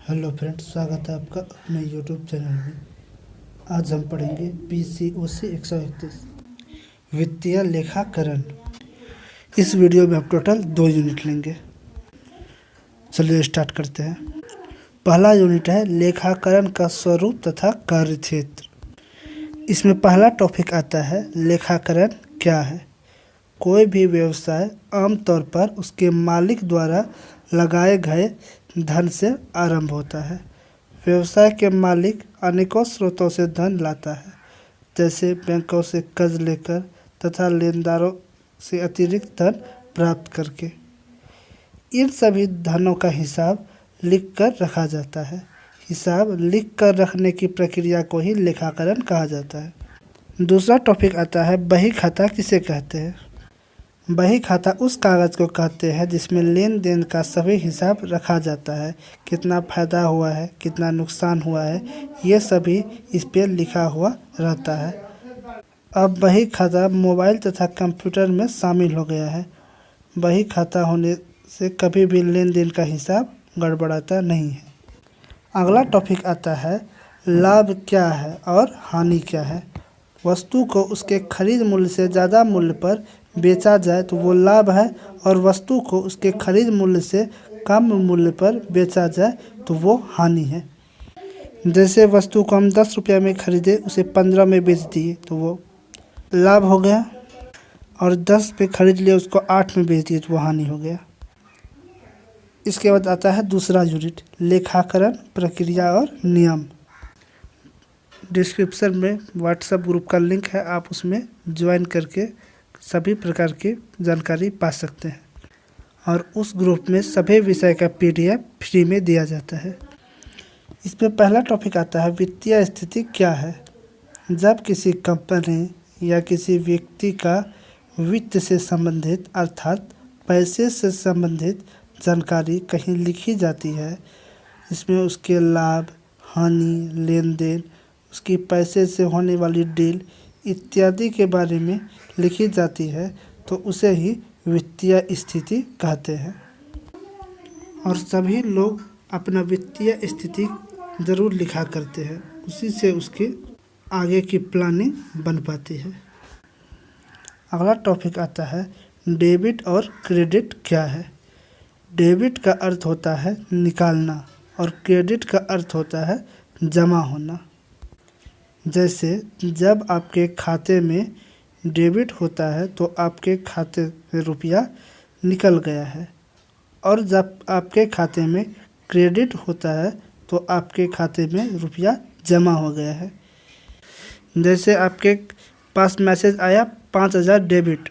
Hello friends, स्वागत है आपका अपने यूट्यूब चैनल में। आज हम पढ़ेंगे PCOC 131 वित्तीय लेखाकरण। इस वीडियो में हम टोटल 2 यूनिट लेंगे। चलिए स्टार्ट करते हैं। पहला यूनिट है लेखाकरण का स्वरूप तथा कार्यक्षेत्र। इसमें पहला टॉपिक आता है लेखाकरण क्या है। कोई भी व्यवसाय आमतौर पर उसके मालिक द्वारा लगाए गए धन से आरंभ होता है। व्यवसाय के मालिक अनेकों स्रोतों से धन लाता है, जैसे बैंकों से कर्ज लेकर तथा लेनदारों से अतिरिक्त धन प्राप्त करके। इन सभी धनों का हिसाब लिख कर रखा जाता है। हिसाब लिख कर रखने की प्रक्रिया को ही लेखाकरण कहा जाता है। दूसरा टॉपिक आता है बही खाता किसे कहते हैं। बही खाता उस कागज़ को कहते हैं जिसमें लेन देन का सभी हिसाब रखा जाता है। कितना फ़ायदा हुआ है, कितना नुकसान हुआ है, ये सभी इस पर लिखा हुआ रहता है। अब बही खाता मोबाइल तथा कंप्यूटर में शामिल हो गया है। बही खाता होने से कभी भी लेन देन का हिसाब गड़बड़ाता नहीं है। अगला टॉपिक आता है लाभ क्या है और हानि क्या है। वस्तु को उसके खरीद मूल्य से ज़्यादा मूल्य पर बेचा जाए तो वो लाभ है, और वस्तु को उसके खरीद मूल्य से कम मूल्य पर बेचा जाए तो वो हानि है। जैसे वस्तु को हम 10 रुपये में खरीदे, उसे 15 में बेच दिए तो वो लाभ हो गया, और 10 पे खरीद लिए उसको 8 में बेच दिए तो वो हानि हो गया। इसके बाद आता है दूसरा यूनिट लेखाकरण प्रक्रिया और नियम। डिस्क्रिप्शन में व्हाट्सएप ग्रुप का लिंक है, आप उसमें ज्वाइन करके सभी प्रकार की जानकारी पा सकते हैं, और उस ग्रुप में सभी विषय का PDF फ्री में दिया जाता है। इसमें पहला टॉपिक आता है वित्तीय स्थिति क्या है। जब किसी कंपनी या किसी व्यक्ति का वित्त से संबंधित अर्थात पैसे से संबंधित जानकारी कहीं लिखी जाती है, इसमें उसके लाभ, हानि, लेन देन, उसकी पैसे से होने वाली डील इत्यादि के बारे में लिखी जाती है, तो उसे ही वित्तीय स्थिति कहते हैं। और सभी लोग अपना वित्तीय स्थिति ज़रूर लिखा करते हैं, उसी से उसके आगे की प्लानिंग बन पाती है। अगला टॉपिक आता है डेबिट और क्रेडिट क्या है। डेबिट का अर्थ होता है निकालना, और क्रेडिट का अर्थ होता है जमा होना। जैसे जब आपके खाते में डेबिट होता है तो आपके खाते में रुपया निकल गया है, और जब आपके खाते में क्रेडिट होता है तो आपके खाते में रुपया जमा हो गया है। जैसे आपके पास मैसेज आया 5000 डेबिट,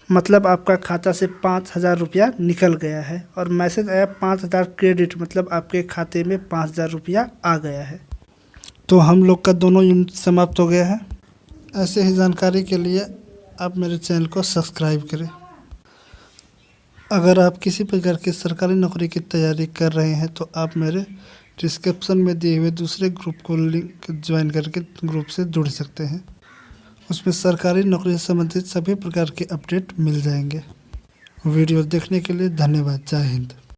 मतलब आपका खाता से 5000 रुपया निकल गया है, और मैसेज आया 5000 क्रेडिट, मतलब आपके खाते में 5000 रुपया आ गया है। तो हम लोग का दोनों यूनिट समाप्त हो गया है। ऐसे ही जानकारी के लिए आप मेरे चैनल को सब्सक्राइब करें। अगर आप किसी प्रकार की सरकारी नौकरी की तैयारी कर रहे हैं तो आप मेरे डिस्क्रिप्शन में दिए हुए दूसरे ग्रुप को लिंक ज्वाइन करके ग्रुप से जुड़ सकते हैं। उसमें सरकारी नौकरी से संबंधित सभी प्रकार के अपडेट मिल जाएंगे। वीडियो देखने के लिए धन्यवाद। जय हिंद।